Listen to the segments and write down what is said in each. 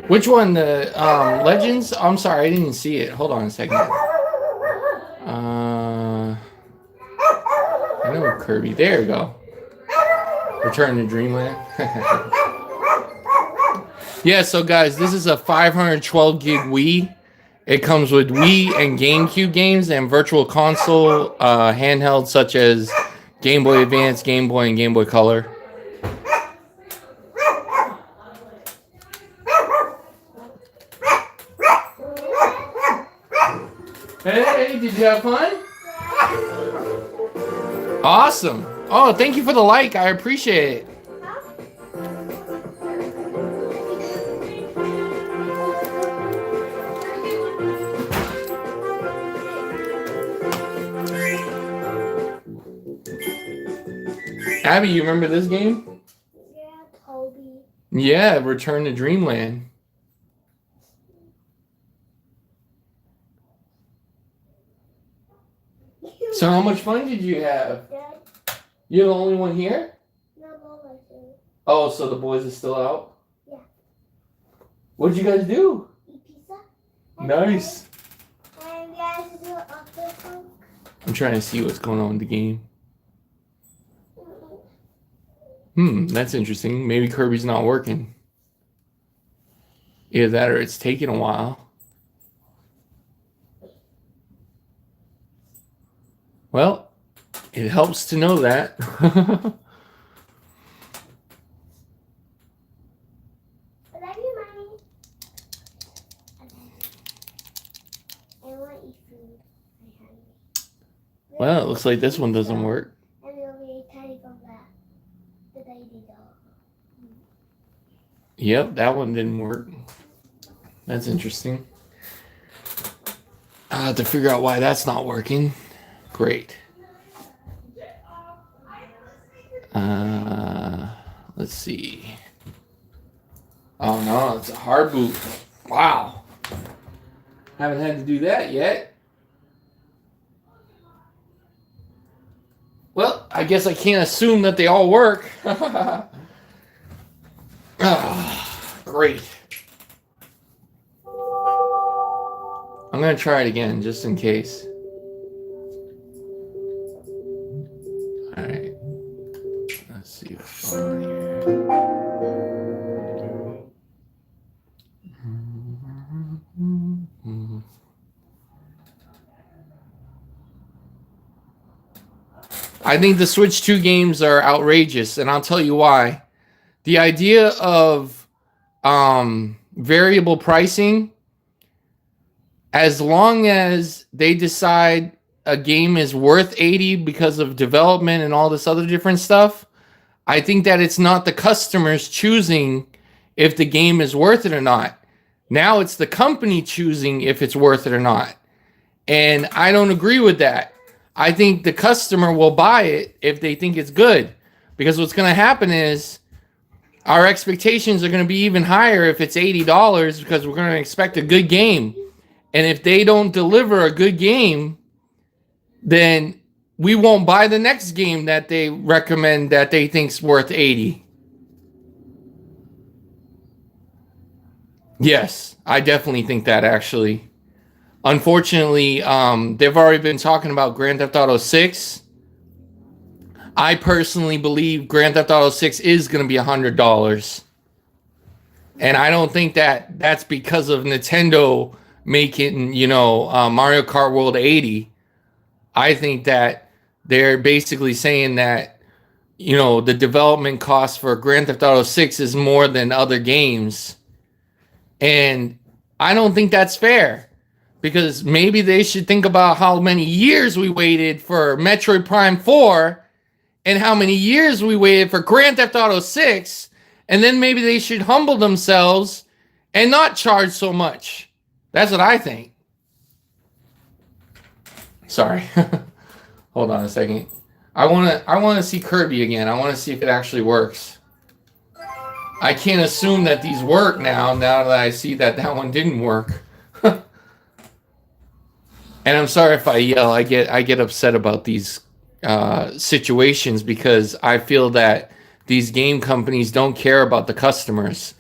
Which one? The Legends? I'm sorry, I didn't see it. Hold on a second. I know Kirby. There you go. Return to Dreamland. Yeah, so guys, this is a 512 gig Wii. It comes with Wii and GameCube games and Virtual Console handhelds such as Game Boy Advance, Game Boy, and Game Boy Color. Hey, did you have fun? Awesome. Oh, thank you for the like. I appreciate it. Abby, you remember this game? Yeah, Toby. Yeah, Return to Dreamland. So how much fun did you have? Dad, You're the only one here? no, Mama too. Oh, so the boys are still out? Yeah. What'd you guys do? Eat pizza. Nice. And guys do octopus. I'm trying to see what's going on with the game. That's interesting. Maybe Kirby's not working. Either that or it's taking a while. Well, it helps to know that. I love you, Mommy. I want to eat food. I'm hungry. Well, it looks like this one doesn't work. And it'll be tiny from that. The baby doll. Yep, that one didn't work. That's interesting. I'll have to figure out why that's not working. Great. Let's see. Oh no, it's a hard boot. Wow. Haven't had to do that yet. Well, I guess I can't assume that they all work. Great. I'm going to try it again just in case. Alright. Let's see what's going on here. I think the Switch 2 games are outrageous, and I'll tell you why. The idea of variable pricing, as long as they decide a game is worth $80 because of development and all this other different stuff, I think that it's not the customers choosing if the game is worth it or not. Now it's the company choosing if it's worth it or not. And I don't agree with that. I think the customer will buy it if they think it's good. Because what's going to happen is our expectations are going to be even higher if it's $80 because we're going to expect a good game. And if they don't deliver a good game, then we won't buy the next game that they recommend that they think's worth $80. Yes, I definitely think that, actually. Unfortunately, they've already been talking about Grand Theft Auto 6. I personally believe Grand Theft Auto 6 is going to be $100. And I don't think that that's because of Nintendo making, Mario Kart World 80. I think that they're basically saying that, you know, the development cost for Grand Theft Auto 6 is more than other games. And I don't think that's fair. Because maybe they should think about how many years we waited for Metroid Prime 4 and how many years we waited for Grand Theft Auto 6. And then maybe they should humble themselves and not charge so much. That's what I think. Sorry. Hold on a second. I wanna see Kirby again. I want to see if it actually works. I can't assume that these work now that I see that one didn't work. And I'm sorry if I yell. I get upset about these situations because I feel that these game companies don't care about the customers.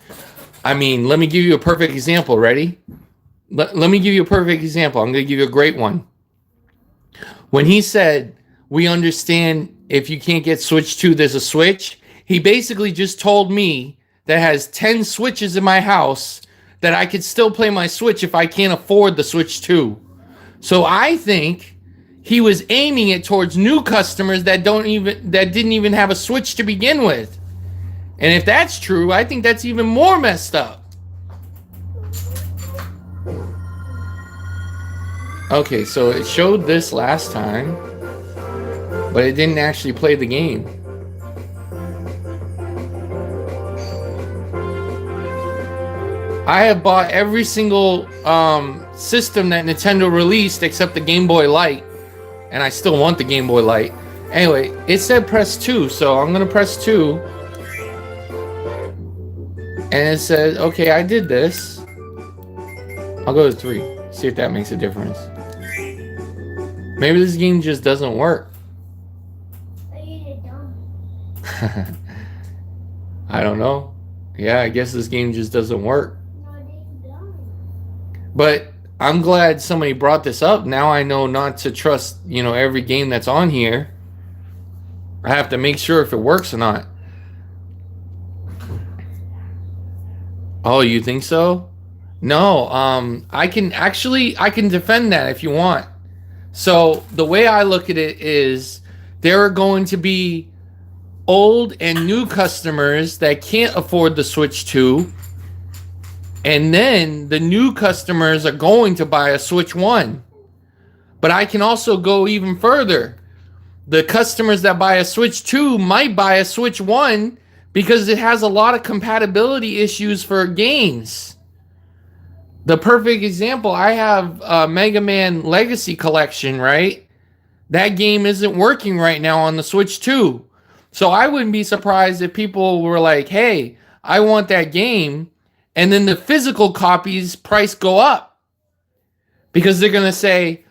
I mean, let me give you a perfect example. Ready? Let me give you a perfect example. I'm going to give you a great one. When he said, we understand if you can't get Switch 2, there's a Switch. He basically just told me that has 10 Switches in my house that I could still play my Switch if I can't afford the Switch 2. So I think he was aiming it towards new customers that didn't even have a Switch to begin with. And if that's true, I think that's even more messed up. Okay, so it showed this last time, but it didn't actually play the game. I have bought every single system that Nintendo released except the Game Boy Light, and I still want the Game Boy Light. Anyway, it said press 2, so I'm gonna press 2, and it says, okay, I did this. I'll go to 3, see if that makes a difference. Maybe this game just doesn't work. I don't know. Yeah, I guess this game just doesn't work. But I'm glad somebody brought this up. Now I know not to trust, you know, every game that's on here. I have to make sure if it works or not. Oh, you think so? No, I can defend that if you want. So the way I look at it is there are going to be old and new customers that can't afford the Switch 2. And then the new customers are going to buy a Switch 1. But I can also go even further. The customers that buy a Switch 2 might buy a Switch 1 because it has a lot of compatibility issues for games. The perfect example, I have a Mega Man Legacy Collection, right? That game isn't working right now on the Switch 2. So I wouldn't be surprised if people were like, hey, I want that game. And then the physical copies price go up. Because they're going to say,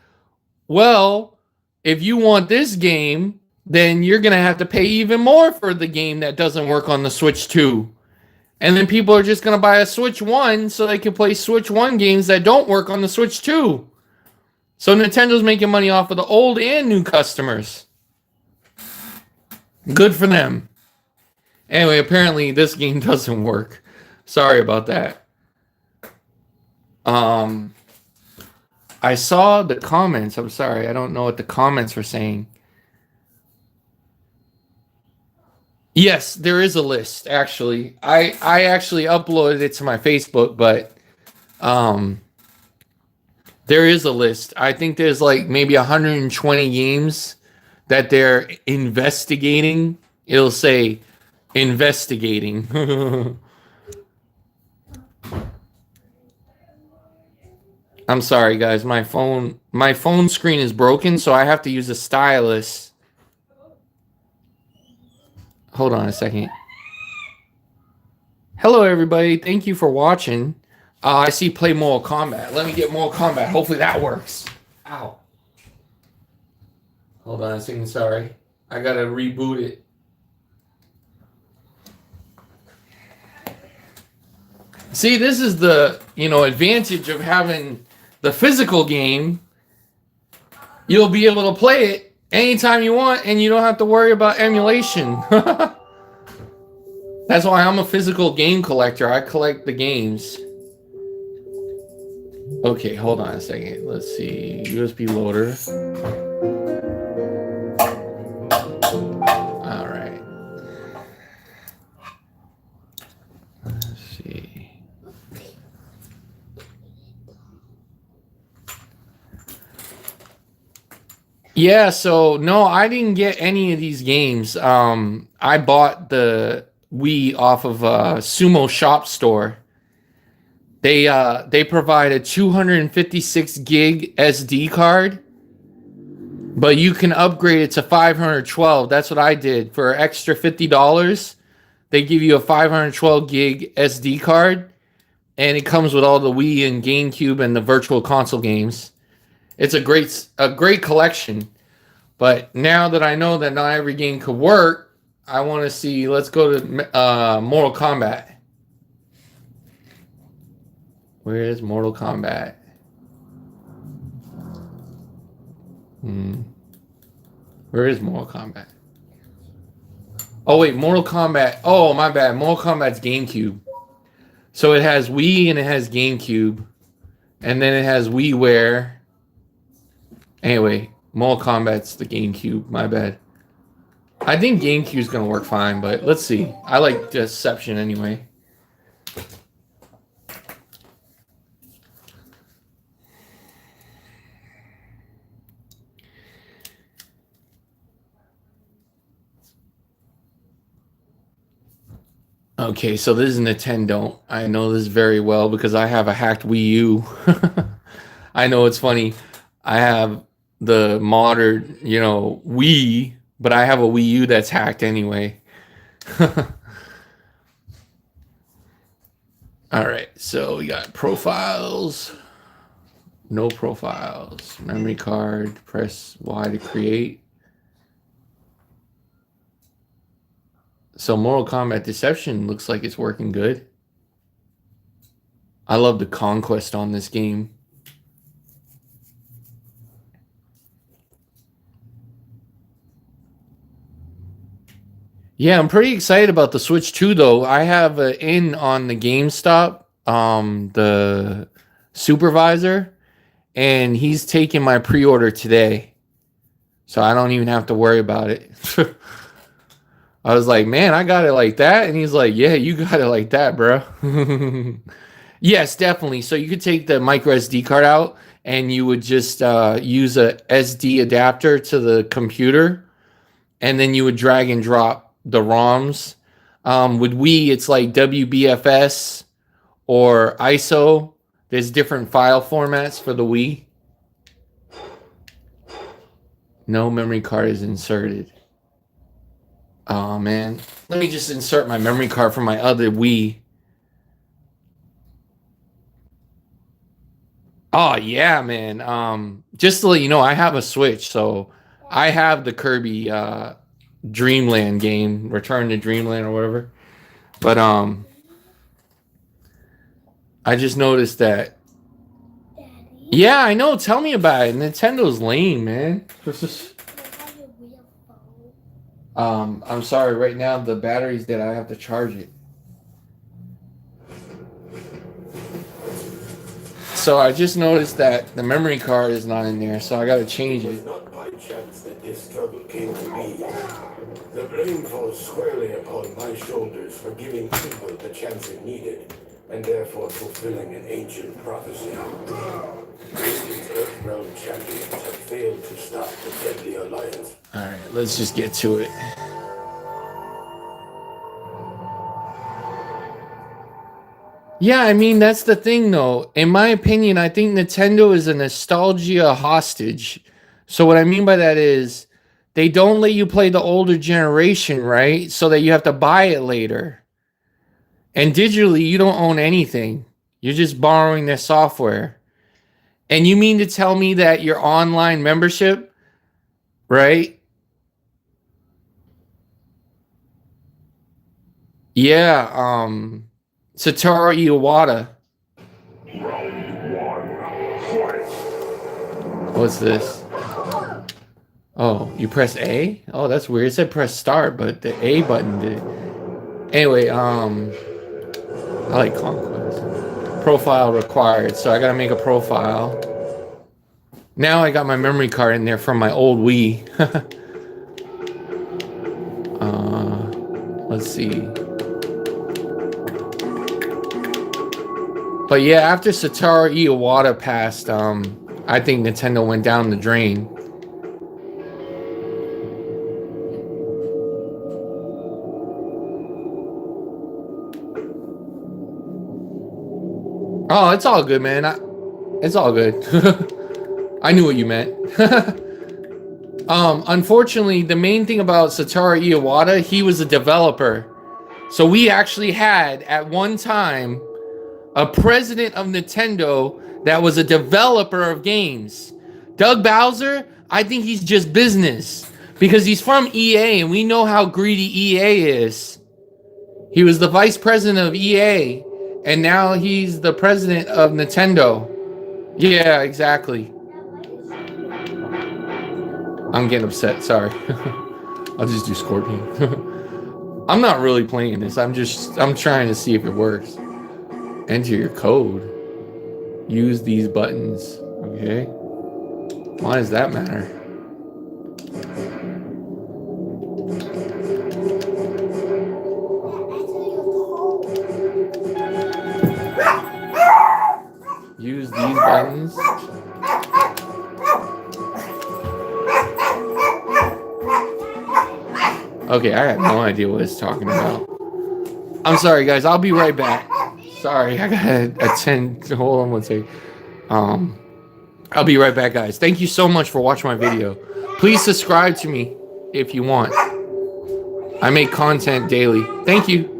well, if you want this game, then you're going to have to pay even more for the game that doesn't work on the Switch 2. And then people are just going to buy a Switch 1 so they can play Switch 1 games that don't work on the Switch 2. So Nintendo's making money off of the old and new customers. Good for them. Anyway, apparently this game doesn't work. Sorry about that. I saw the comments. I'm sorry. I don't know what the comments were saying. Yes, there is a list, actually. I actually uploaded it to my Facebook, but there is a list. I think there's like maybe 120 games that they're investigating. It'll say investigating. I'm sorry, guys. My phone screen is broken, so I have to use a stylus. Hold on a second. Hello, everybody. Thank you for watching. I see play Mortal Kombat. Let me get Mortal Kombat. Hopefully that works. Ow. Hold on a second. Sorry. I gotta reboot it. See, this is the, advantage of having the physical game. You'll be able to play it anytime you want, and you don't have to worry about emulation. That's why I'm a physical game collector. I collect the games. Okay, hold on a second. Let's see. USB loader. All right. Yeah, so no, I didn't get any of these games. I bought the Wii off of Sumo Shop Store. They provide a 256 gig SD card, but you can upgrade it to 512. That's what I did for extra $50. They give you a 512 gig SD card, and it comes with all the Wii and GameCube and the Virtual Console games. It's a great collection. But now that I know that not every game could work, I want to see. Let's go to Mortal Kombat. Where is Mortal Kombat? Where is Mortal Kombat? Oh wait, Mortal Kombat. Oh my bad. Mortal Kombat's GameCube. So it has Wii and it has GameCube, and then it has WiiWare. Anyway, Mortal Kombat's the GameCube. My bad. I think GameCube's gonna work fine, but let's see. I like Deception anyway. Okay, so this is Nintendo. I know this very well because I have a hacked Wii U. I know it's funny. I have the modern, Wii, but I have a Wii U that's hacked anyway. All right, so we got profiles, no profiles, memory card, press Y to create. So Mortal Kombat Deception looks like it's working good. I love the conquest on this game. Yeah, I'm pretty excited about the Switch 2 though. I have an in on the GameStop, the supervisor, and he's taking my pre-order today. So I don't even have to worry about it. I was like, man, I got it like that. And he's like, yeah, you got it like that, bro. Yes, definitely. So you could take the micro SD card out and you would just use a SD adapter to the computer. And then you would drag and drop the ROMs. With Wii, it's like WBFS or ISO. There's different file formats for the Wii. No memory card is inserted. Oh, man. Let me just insert my memory card from my other Wii. Oh, yeah, man. Just to let you know, I have a Switch, so I have the Kirby Dreamland game, Return to Dreamland or whatever. But I just noticed that. Daddy. Yeah, I know. Tell me about it. Nintendo's lame, man. I'm sorry. Right now, the battery's dead. I have to charge it. So I just noticed that the memory card is not in there, so I got to change it. It's not by chance that this struggle came to me. The blame falls squarely upon my shoulders for giving evil the chance it needed, and therefore fulfilling an ancient prophecy. These Earthrealm champions have failed to stop the deadly alliance. Alright, let's just get to it. Yeah, I mean, that's the thing, though. In my opinion, I think Nintendo is a nostalgia hostage. So what I mean by that is they don't let you play the older generation, right? So that you have to buy it later. And digitally, you don't own anything. You're just borrowing their software. And you mean to tell me that your online membership, right? Yeah, Satoru Iwata. What's this? Oh, you press A? Oh, that's weird. It said press start, but the A button did it. Anyway, I like Conquest. Profile required, so I gotta make a profile. Now I got my memory card in there from my old Wii. Let's see. But yeah, after Satoru Iwata passed, I think Nintendo went down the drain. Oh, it's all good, man. It's all good. I knew what you meant. Unfortunately, the main thing about Satoru Iwata, he was a developer. So we actually had, at one time, a president of Nintendo that was a developer of games. Doug Bowser, I think he's just business. Because he's from EA, and we know how greedy EA is. He was the vice president of EA, and now he's the president of Nintendo. Yeah, exactly. I'm getting upset, sorry. I'll just do Scorpion. I'm not really playing this. I'm trying to see if it works. Enter your code. Use these buttons. Okay. Why does that matter? Use these buttons. Okay, I have no idea what it's talking about. I'm sorry, guys. I'll be right back. Sorry, I gotta attend. Hold on one second. I'll be right back, guys. Thank you so much for watching my video. Please subscribe to me if you want. I make content daily. Thank you.